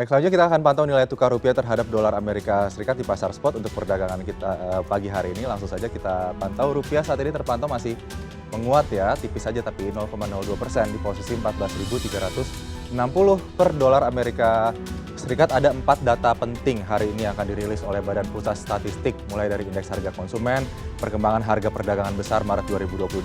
Baik, selanjutnya kita akan pantau nilai tukar rupiah terhadap dolar Amerika Serikat di pasar spot untuk perdagangan kita pagi hari ini. Langsung saja kita pantau rupiah saat ini terpantau masih menguat ya, tipis saja tapi 0,02% di posisi 14.360 per dolar Amerika Serikat. Ada 4 data penting hari ini yang akan dirilis oleh Badan Pusat Statistik, mulai dari indeks harga konsumen, perkembangan harga perdagangan besar Maret 2022,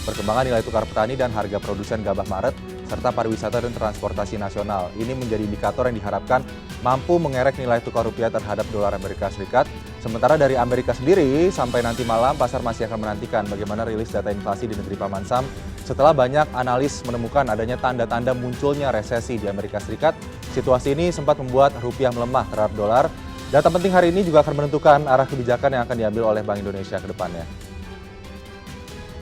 perkembangan nilai tukar petani dan harga produsen gabah Maret, serta pariwisata dan transportasi nasional. Ini menjadi indikator yang diharapkan mampu mengerek nilai tukar rupiah terhadap dolar Amerika Serikat. Sementara dari Amerika sendiri, sampai nanti malam pasar masih akan menantikan bagaimana rilis data inflasi di negeri Paman Sam setelah banyak analis menemukan adanya tanda-tanda munculnya resesi di Amerika Serikat. Situasi ini sempat membuat rupiah melemah terhadap dolar. Data penting hari ini juga akan menentukan arah kebijakan yang akan diambil oleh Bank Indonesia ke depannya.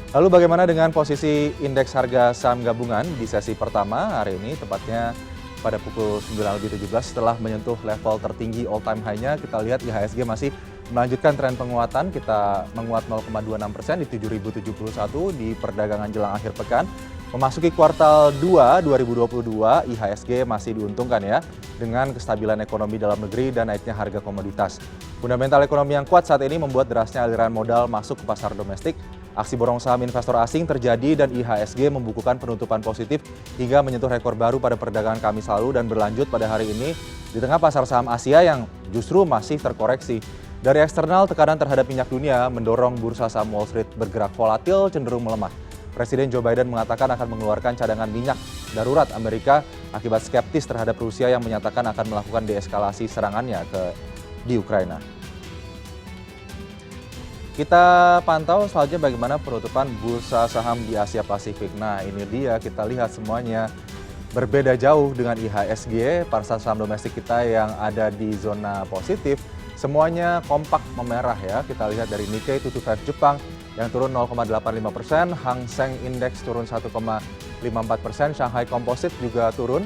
Lalu bagaimana dengan posisi indeks harga saham gabungan di sesi pertama hari ini, tepatnya pada pukul 9.17 setelah menyentuh level tertinggi all time high-nya. Kita lihat IHSG masih melanjutkan tren penguatan, kita menguat 0,26% di 7.071 di perdagangan jelang akhir pekan. Memasuki kuartal 2 2022, IHSG masih diuntungkan ya dengan kestabilan ekonomi dalam negeri dan naiknya harga komoditas. Fundamental ekonomi yang kuat saat ini membuat derasnya aliran modal masuk ke pasar domestik. Aksi borong saham investor asing terjadi dan IHSG membukukan penutupan positif hingga menyentuh rekor baru pada perdagangan Kamis lalu dan berlanjut pada hari ini di tengah pasar saham Asia yang justru masih terkoreksi. Dari eksternal, tekanan terhadap minyak dunia mendorong bursa saham Wall Street bergerak volatil cenderung melemah. Presiden Joe Biden mengatakan akan mengeluarkan cadangan minyak darurat Amerika akibat skeptis terhadap Rusia yang menyatakan akan melakukan deeskalasi serangannya di Ukraina. Kita pantau selanjutnya bagaimana penutupan bursa saham di Asia Pasifik. Nah, ini dia, kita lihat semuanya berbeda jauh dengan IHSG. Pasar saham domestik kita yang ada di zona positif, semuanya kompak memerah ya. Kita lihat dari Nikkei 225 Jepang yang turun 0,85%, Hang Seng Index turun 1,54%, Shanghai Composite juga turun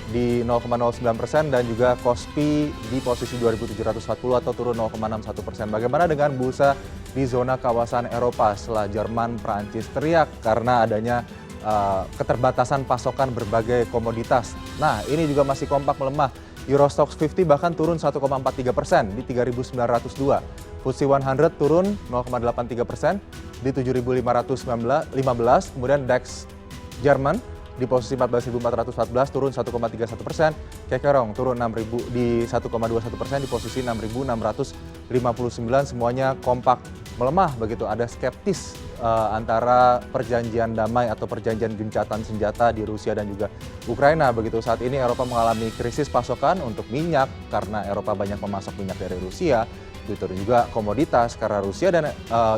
di 0,09% dan juga Kospi di posisi 2.740 atau turun 0,61%. Bagaimana dengan bursa di zona kawasan Eropa setelah Jerman, Prancis teriak karena adanya keterbatasan pasokan berbagai komoditas. Nah, ini juga masih kompak melemah. Euro Stoxx 50 bahkan turun 1,43% di 3.902. FTSE 100 turun 0,83% di 7.515. Kemudian DAX Jerman di posisi 14.414 turun 1,31%. Kekerong turun 6.000 di 1,21% di posisi 6.659. Semuanya kompak melemah begitu. Ada skeptis antara perjanjian damai atau perjanjian gencatan senjata di Rusia dan juga Ukraina begitu. Saat ini Eropa mengalami krisis pasokan untuk minyak karena Eropa banyak memasok minyak dari Rusia. Itu juga komoditas karena Rusia dan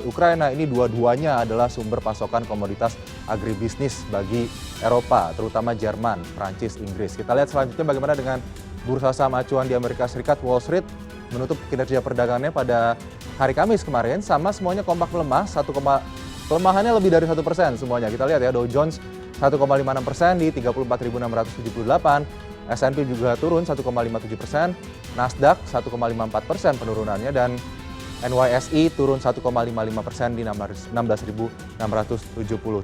Ukraina ini dua-duanya adalah sumber pasokan komoditas agribisnis bagi Eropa, terutama Jerman, Prancis, Inggris. Kita lihat selanjutnya bagaimana dengan bursa saham acuan di Amerika Serikat. Wall Street menutup kinerja perdagangannya pada hari Kamis kemarin sama semuanya kompak melemah, pelemahannya lebih dari 1% semuanya. Kita lihat ya, Dow Jones 1,56% di 34.678, S&P juga turun 1,57%, Nasdaq 1,54% penurunannya, dan NYSE turun 1,55% di 16.670.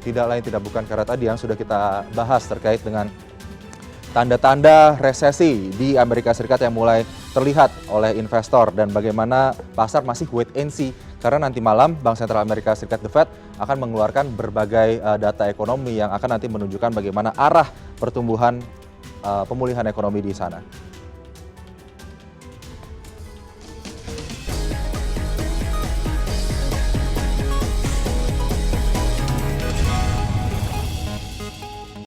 Tidak lain tidak bukan karena tadi yang sudah kita bahas terkait dengan tanda-tanda resesi di Amerika Serikat yang mulai terlihat oleh investor dan bagaimana pasar masih wait and see karena nanti malam Bank Sentral Amerika Serikat The Fed akan mengeluarkan berbagai data ekonomi yang akan nanti menunjukkan bagaimana arah pertumbuhan pemulihan ekonomi di sana.